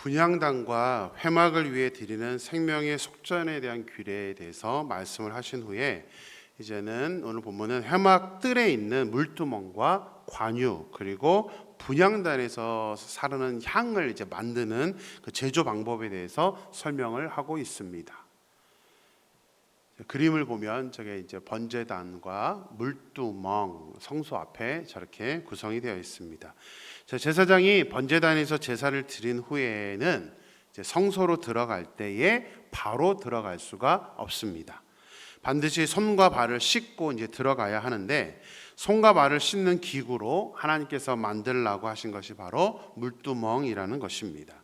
분향단과 회막을 위해 드리는 생명의 속전에 대한 규례에 대해서 말씀을 하신 후에 이제는 오늘 본문은 회막 뜰에 있는 물두멍과 관유 그리고 분향단에서 사르는 향을 이제 만드는 그 제조 방법에 대해서 설명을 하고 있습니다. 그림을 보면 저게 이제 번제단과 물두멍 성소 앞에 저렇게 구성이 되어 있습니다. 제사장이 번제단에서 제사를 드린 후에는 이제 성소로 들어갈 때에 바로 들어갈 수가 없습니다. 반드시 손과 발을 씻고 이제 들어가야 하는데, 손과 발을 씻는 기구로 하나님께서 만들라고 하신 것이 바로 물두멍이라는 것입니다.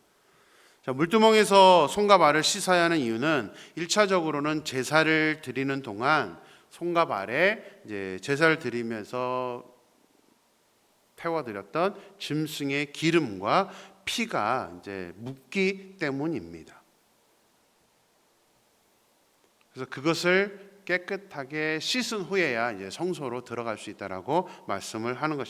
물두멍에서 손과 발을 씻어야 하는 이유는 1차적으로는 제사를 드리는 동안 손과 발에 이제 제사를 드리면서 태워드렸던 짐승의 기름과 피가 이제 묻기 때문입니다. 그래서 그것을 깨끗하게 씻은 후에야 이제 성소로 들어갈 수 있다라고 말씀을 하는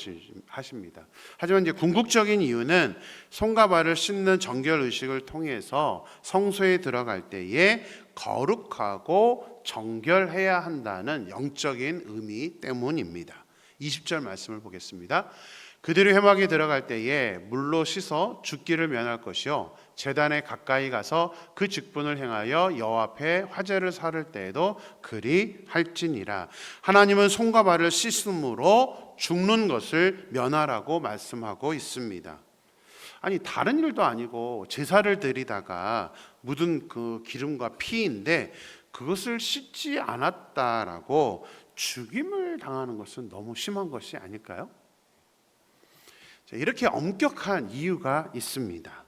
하십니다. 하지만 이제 궁극적인 이유는 손과 발을 씻는 정결 의식을 통해서 성소에 들어갈 때에 거룩하고 정결해야 한다는 영적인 의미 때문입니다. 20절 말씀을 보겠습니다. 그들이 회막에 들어갈 때에 물로 씻어 죽기를 면할 것이요 제단에 가까이 가서 그 직분을 행하여 여호와 앞에 화제를 살을 때에도 그리 할지니라. 하나님은 손과 발을 씻음으로 죽는 것을 면하라고 말씀하고 있습니다. 아니, 다른 일도 아니고 제사를 드리다가 묻은 그 기름과 피인데 그것을 씻지 않았다라고 죽임을 당하는 것은 너무 심한 것이 아닐까요? 이렇게 엄격한 이유가 있습니다.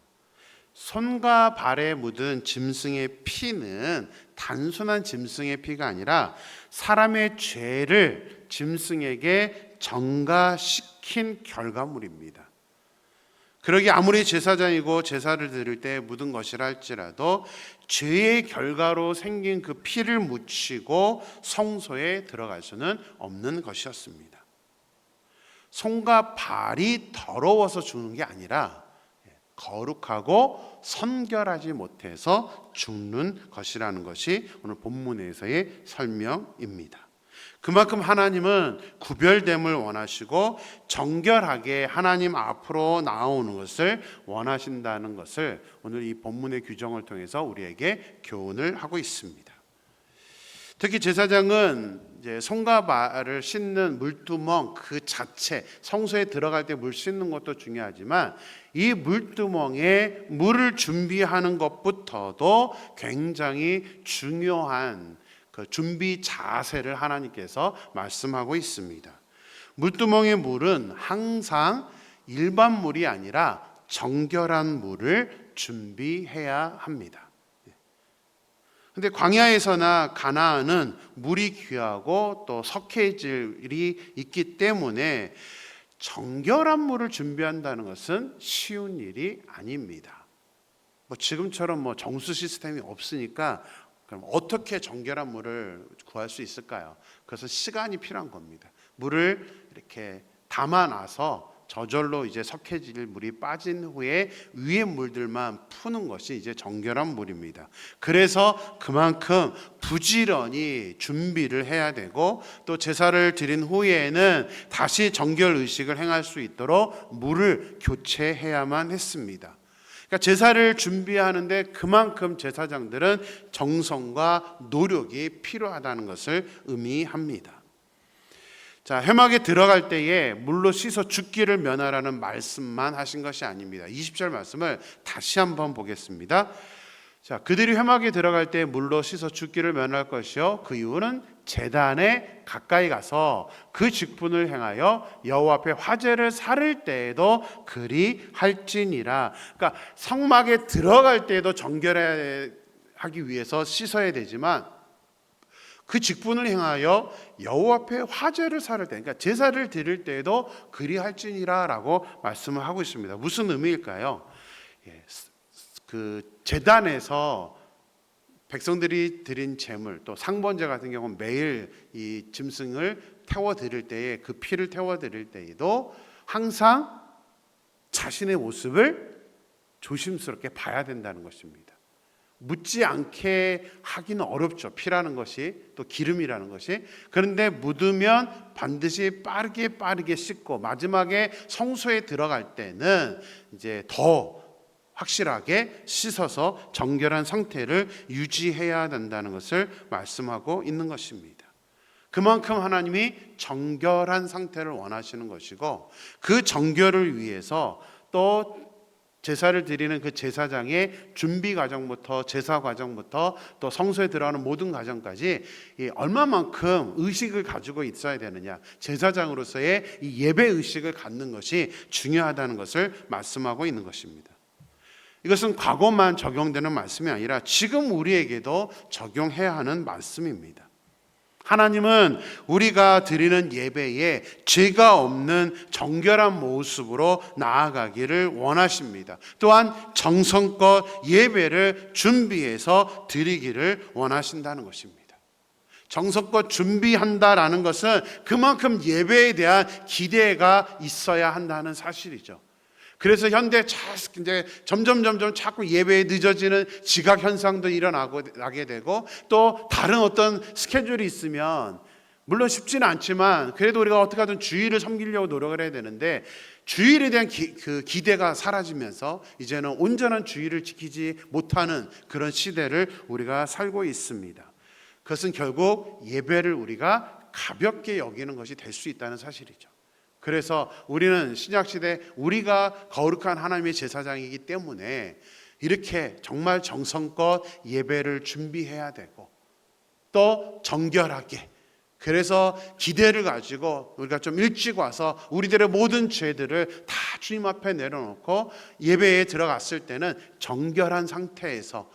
손과 발에 묻은 짐승의 피는 단순한 짐승의 피가 아니라 사람의 죄를 짐승에게 전가시킨 결과물입니다. 그러기 아무리 제사장이고 제사를 드릴 때 묻은 것이라 할지라도 죄의 결과로 생긴 그 피를 묻히고 성소에 들어갈 수는 없는 것이었습니다. 손과 발이 더러워서 죽는 게 아니라 거룩하고 선결하지 못해서 죽는 것이라는 것이 오늘 본문에서의 설명입니다. 그만큼 하나님은 구별됨을 원하시고 정결하게 하나님 앞으로 나오는 것을 원하신다는 것을 오늘 이 본문의 규정을 통해서 우리에게 교훈을 하고 있습니다. 특히 제사장은 이제 손과 발을 씻는 물두멍 그 자체, 성소에 들어갈 때 물 씻는 것도 중요하지만 이 물두멍에 물을 준비하는 것부터도 굉장히 중요한 그 준비 자세를 하나님께서 말씀하고 있습니다. 물두멍의 물은 항상 일반 물이 아니라 정결한 물을 준비해야 합니다. 근데 광야에서나 가나안은 물이 귀하고 또 석회질이 있기 때문에 정결한 물을 준비한다는 것은 쉬운 일이 아닙니다. 지금처럼 정수 시스템이 없으니까 그럼 어떻게 정결한 물을 구할 수 있을까요? 그래서 시간이 필요한 겁니다. 물을 이렇게 담아놔서 저절로 이제 석회질 물이 빠진 후에 위에 물들만 푸는 것이 이제 정결한 물입니다. 그래서 그만큼 부지런히 준비를 해야 되고 또 제사를 드린 후에는 다시 정결 의식을 행할 수 있도록 물을 교체해야만 했습니다. 그러니까 제사를 준비하는데 그만큼 제사장들은 정성과 노력이 필요하다는 것을 의미합니다. 회막에 들어갈 때에 물로 씻어 죽기를 면하라는 말씀만 하신 것이 아닙니다. 20절 말씀을 다시 한번 보겠습니다. 그들이 회막에 들어갈 때 물로 씻어 죽기를 면할 것이요 그 이유는 제단에 가까이 가서 그 직분을 행하여 여호와 앞에 화제를 살을 때에도 그리 할지니라. 그러니까 성막에 들어갈 때에도 정결하기 위해서 씻어야 되지만 그 직분을 행하여 여호와 앞에 화제를 살을 때, 그러니까 제사를 드릴 때에도 그리 할지니라라고 말씀을 하고 있습니다. 무슨 의미일까요? 그 제단에서 백성들이 드린 제물, 또 상번제 같은 경우는 매일 이 짐승을 태워 드릴 때에 그 피를 태워 드릴 때에도 항상 자신의 모습을 조심스럽게 봐야 된다는 것입니다. 묻지 않게 하기는 어렵죠. 피라는 것이 또 기름이라는 것이. 그런데 묻으면 반드시 빠르게 씻고 마지막에 성소에 들어갈 때는 이제 더 확실하게 씻어서 정결한 상태를 유지해야 된다는 것을 말씀하고 있는 것입니다. 그만큼 하나님이 정결한 상태를 원하시는 것이고, 그 정결을 위해서 또 제사를 드리는 그 제사장의 준비 과정부터 제사 과정부터 또 성소에 들어가는 모든 과정까지 얼마만큼 의식을 가지고 있어야 되느냐, 제사장으로서의 이 예배 의식을 갖는 것이 중요하다는 것을 말씀하고 있는 것입니다. 이것은 과거만 적용되는 말씀이 아니라 지금 우리에게도 적용해야 하는 말씀입니다. 하나님은 우리가 드리는 예배에 죄가 없는 정결한 모습으로 나아가기를 원하십니다. 또한 정성껏 예배를 준비해서 드리기를 원하신다는 것입니다. 정성껏 준비한다라는 것은 그만큼 예배에 대한 기대가 있어야 한다는 사실이죠. 그래서 현대 이제 점점 자꾸 예배에 늦어지는 지각 현상도 일어나게 되고, 또 다른 어떤 스케줄이 있으면 물론 쉽지는 않지만 그래도 우리가 어떻게 하든 주일을 섬기려고 노력을 해야 되는데, 주일에 대한 그 기대가 사라지면서 이제는 온전한 주일을 지키지 못하는 그런 시대를 우리가 살고 있습니다. 그것은 결국 예배를 우리가 가볍게 여기는 것이 될 수 있다는 사실이죠. 그래서 우리는 신약시대 우리가 거룩한 하나님의 제사장이기 때문에 이렇게 정말 정성껏 예배를 준비해야 되고, 또 정결하게, 그래서 기대를 가지고 우리가 좀 일찍 와서 우리들의 모든 죄들을 다 주님 앞에 내려놓고 예배에 들어갔을 때는 정결한 상태에서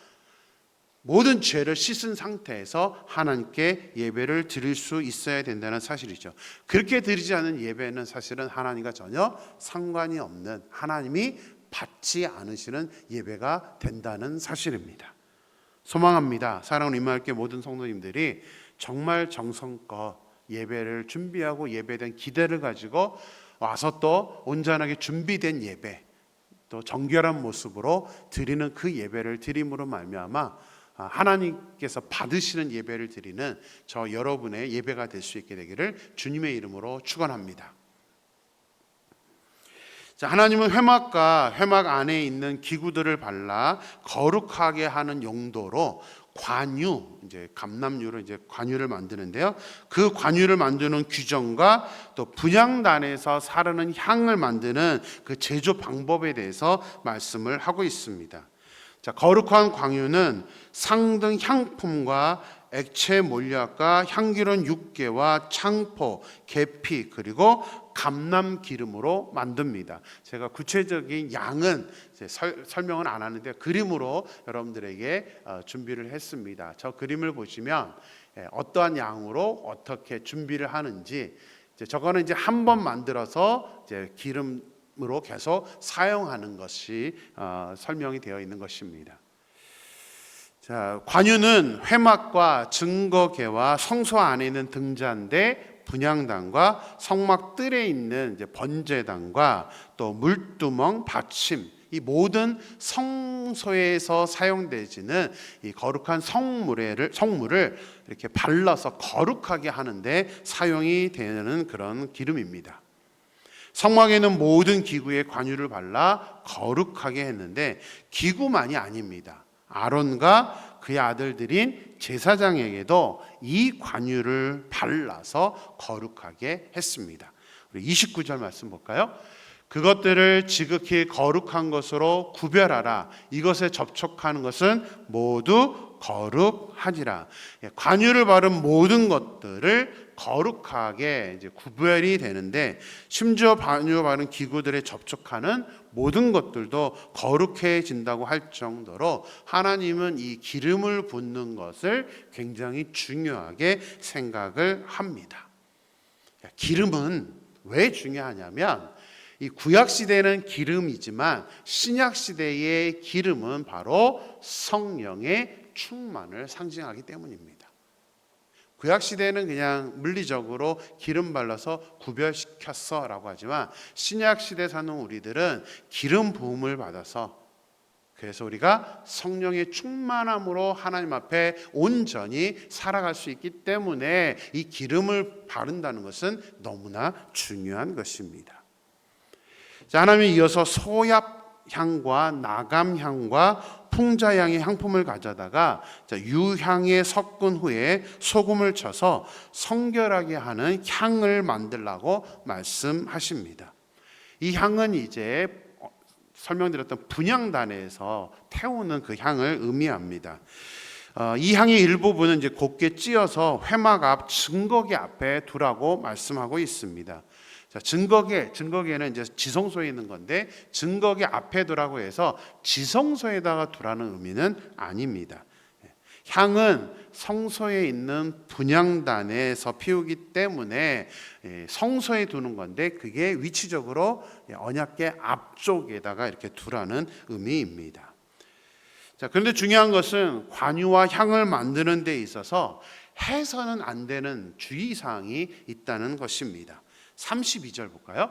모든 죄를 씻은 상태에서 하나님께 예배를 드릴 수 있어야 된다는 사실이죠. 그렇게 드리지 않은 예배는 사실은 하나님과 전혀 상관이 없는, 하나님이 받지 않으시는 예배가 된다는 사실입니다. 소망합니다. 사랑하는 임마을교회 모든 성도님들이 정말 정성껏 예배를 준비하고 예배에 대한 기대를 가지고 와서 또 온전하게 준비된 예배, 또 정결한 모습으로 드리는 그 예배를 드림으로 말미암아 하나님께서 받으시는 예배를 드리는 저 여러분의 예배가 될 수 있게 되기를 주님의 이름으로 축원합니다. 자, 하나님은 회막과 회막 안에 있는 기구들을 발라 거룩하게 하는 용도로 관유, 이제 감람유로 이제 관유를 만드는데요. 그 관유를 만드는 규정과 또 분향단에서 사르는 향을 만드는 그 제조 방법에 대해서 말씀을 하고 있습니다. 자, 거룩한 관유는 상등 향품과 액체 몰약과 향기로운 육개와 창포, 계피, 그리고 감람 기름으로 만듭니다. 제가 구체적인 양은 설명은 안 하는데 그림으로 여러분들에게 준비를 했습니다. 저 그림을 보시면 어떠한 양으로 어떻게 준비를 하는지, 저거는 이제 한 번 만들어서 이제 기름으로 계속 사용하는 것이 설명이 되어 있는 것입니다. 자, 관유는 회막과 증거계와 성소 안에 있는 등잔대, 분향단과 성막 뜰에 있는 이제 번제단과 또 물두멍, 받침, 이 모든 성소에서 사용되지는 이 거룩한 성물을 이렇게 발라서 거룩하게 하는데 사용이 되는 그런 기름입니다. 성막에는 모든 기구에 관유를 발라 거룩하게 했는데 기구만이 아닙니다. 아론과 그의 아들들인 제사장에게도 이 관유를 발라서 거룩하게 했습니다. 우리 29절 말씀 볼까요? 그것들을 지극히 거룩한 것으로 구별하라. 이것에 접촉하는 것은 모두 거룩하니라. 관유를 바른 모든 것들을 거룩하게 이제 구별이 되는데, 심지어 관유 바른 기구들에 접촉하는 모든 것들도 거룩해진다고 할 정도로 하나님은 이 기름을 붓는 것을 굉장히 중요하게 생각을 합니다. 기름은 왜 중요하냐면, 이 구약 시대는 기름이지만 신약 시대의 기름은 바로 성령의 충만을 상징하기 때문입니다. 구약 시대는 그냥 물리적으로 기름 발라서 구별시켰어라고 하지만, 신약 시대 사는 우리들은 기름 부음을 받아서 그래서 우리가 성령의 충만함으로 하나님 앞에 온전히 살아갈 수 있기 때문에 이 기름을 바른다는 것은 너무나 중요한 것입니다. 자, 하나님이 이어서 소압향과 나감향과 풍자향의 향품을 가져다가 유향에 섞은 후에 소금을 쳐서 성결하게 하는 향을 만들라고 말씀하십니다. 이 향은 이제 설명드렸던 분향단에서 태우는 그 향을 의미합니다. 이 향의 일부분은 이제 곱게 찧어서 회막 앞 증거계 앞에 두라고 말씀하고 있습니다. 자, 증거계는 이제 지성소에 있는 건데 증거계 앞에 두라고 해서 지성소에다가 두라는 의미는 아닙니다. 향은 성소에 있는 분향단에서 피우기 때문에 성소에 두는 건데 그게 위치적으로 언약궤 앞쪽에다가 이렇게 두라는 의미입니다. 자, 그런데 중요한 것은 관유와 향을 만드는 데 있어서 해서는 안 되는 주의사항이 있다는 것입니다. 32절 볼까요?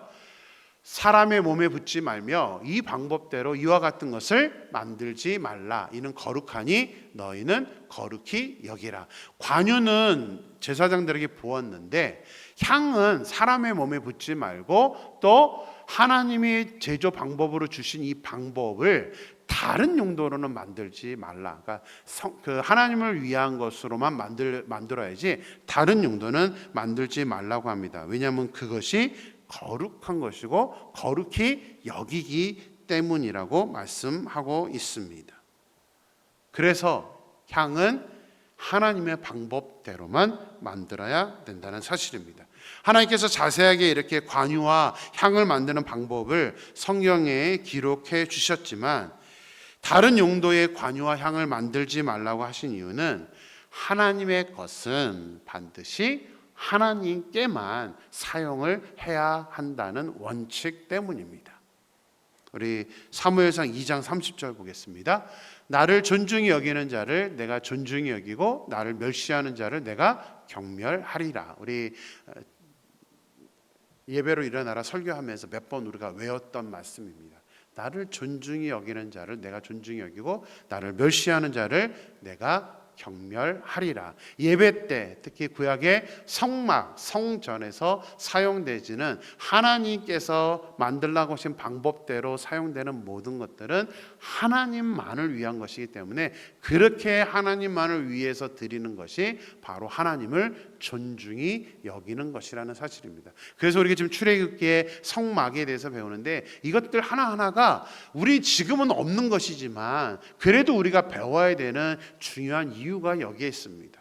사람의 몸에 붙지 말며 이 방법대로 이와 같은 것을 만들지 말라. 이는 거룩하니 너희는 거룩히 여기라. 관유는 제사장들에게 부었는데 향은 사람의 몸에 붙지 말고 또 하나님이 제조 방법으로 주신 이 방법을 다른 용도로는 만들지 말라. 그러니까 그 하나님을 위한 것으로만 만들어야지 다른 용도는 만들지 말라고 합니다. 왜냐하면 그것이 거룩한 것이고 거룩히 여기기 때문이라고 말씀하고 있습니다. 그래서 향은 하나님의 방법대로만 만들어야 된다는 사실입니다. 하나님께서 자세하게 이렇게 관유와 향을 만드는 방법을 성경에 기록해 주셨지만 다른 용도의 관유와 향을 만들지 말라고 하신 이유는 하나님의 것은 반드시 하나님께만 사용을 해야 한다는 원칙 때문입니다. 우리 사무엘상 2장 30절 보겠습니다. 나를 존중히 여기는 자를 내가 존중히 여기고 나를 멸시하는 자를 내가 경멸하리라. 우리 예배로 일어나라 설교하면서 몇 번 우리가 외웠던 말씀입니다. 나를 존중히 여기는 자를 내가 존중히 여기고 나를 멸시하는 자를 내가 경멸하리라. 예배 때 특히 구약의 성막, 성전에서 사용되지는 하나님께서 만들라고 하신 방법대로 사용되는 모든 것들은 하나님만을 위한 것이기 때문에 그렇게 하나님만을 위해서 드리는 것이 바로 하나님을 존중히 여기는 것이라는 사실입니다. 그래서 우리가 지금 출애굽기의 성막에 대해서 배우는데 이것들 하나하나가 우리 지금은 없는 것이지만 그래도 우리가 배워야 되는 중요한 이유가 여기에 있습니다.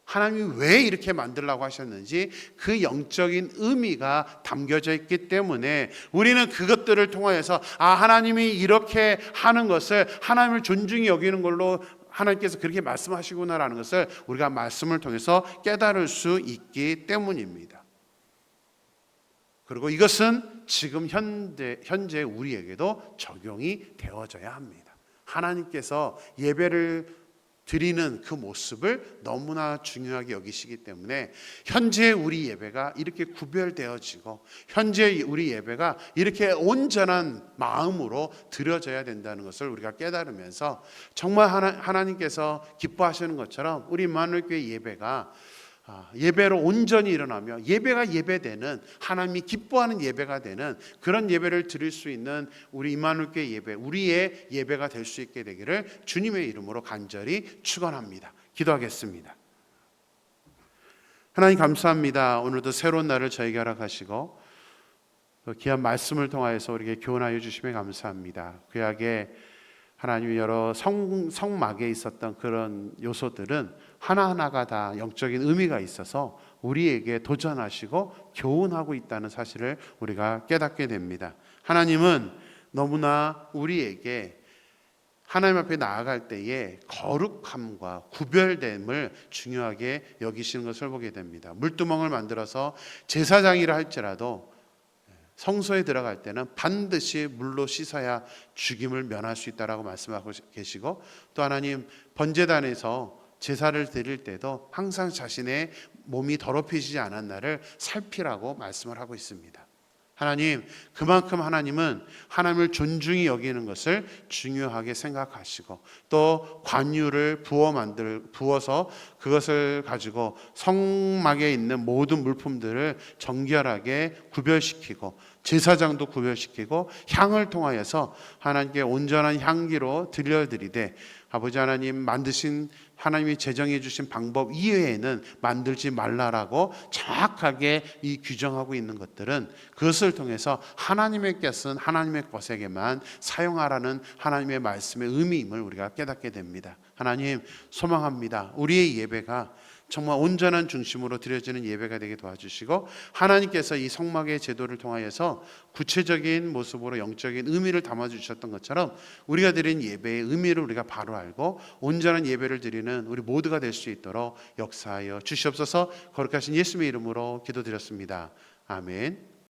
하나님이 왜 이렇게 만들라고 하셨는지 그 영적인 의미가 담겨져 있기 때문에 우리는 그것들을 통하여서 하나님이 이렇게 하는 것을 하나님을 존중히 여기는 걸로 하나님께서 그렇게 말씀하시구나라는 것을 우리가 말씀을 통해서 깨달을 수 있기 때문입니다. 그리고 이것은 지금 현재 우리에게도 적용이 되어져야 합니다. 하나님께서 예배를 드리는 그 모습을 너무나 중요하게 여기시기 때문에 현재 우리 예배가 이렇게 구별되어지고 현재 우리 예배가 이렇게 온전한 마음으로 드려져야 된다는 것을 우리가 깨달으면서 정말 하나님께서 기뻐하시는 것처럼 우리 임마누엘교회 예배가 예배로 온전히 일어나며 예배가 예배되는 하나님이 기뻐하는 예배가 되는 그런 예배를 드릴 수 있는 우리 임마누엘교회 예배, 우리의 예배가 될 수 있게 되기를 주님의 이름으로 간절히 축원합니다. 기도하겠습니다. 하나님 감사합니다. 오늘도 새로운 날을 저에게 허락하시고 귀한 말씀을 통하여서 우리에게 교훈하여 주심에 감사합니다. 구약에 하나님이 여러 성막에 있었던 그런 요소들은 하나하나가 다 영적인 의미가 있어서 우리에게 도전하시고 교훈하고 있다는 사실을 우리가 깨닫게 됩니다. 하나님은 너무나 우리에게 하나님 앞에 나아갈 때에 거룩함과 구별됨을 중요하게 여기시는 것을 보게 됩니다. 물두멍을 만들어서 제사장이라 할지라도 성소에 들어갈 때는 반드시 물로 씻어야 죽임을 면할 수 있다라고 말씀하고 계시고 또 하나님 번제단에서 제사를 드릴 때도 항상 자신의 몸이 더럽혀지지 않았나를 살피라고 말씀을 하고 있습니다. 하나님, 그만큼 하나님은 하나님을 존중히 여기는 것을 중요하게 생각하시고 또 관유를 부어서 그것을 가지고 성막에 있는 모든 물품들을 정결하게 구별시키고 제사장도 구별시키고 향을 통하여서 하나님께 온전한 향기로 들려드리되 아버지 하나님 만드신 하나님이 제정해 주신 방법 이외에는 만들지 말라라고 정확하게 이 규정하고 있는 것들은 그것을 통해서 하나님의 것은 하나님의 것에게만 사용하라는 하나님의 말씀의 의미임을 우리가 깨닫게 됩니다. 하나님 소망합니다. 우리의 예배가 정말 온전한 중심으로 드려지는 예배가 되게 도와주시고 하나님께서 이 성막의 제도를 통하여서 구체적인 모습으로 영적인 의미를 담아주셨던 것처럼 우리가 드린 예배의 의미를 우리가 바로 알고 온전한 예배를 드리는 우리 모두가 될 수 있도록 역사하여 주시옵소서. 거룩하신 예수님의 이름으로 기도드렸습니다. 아멘.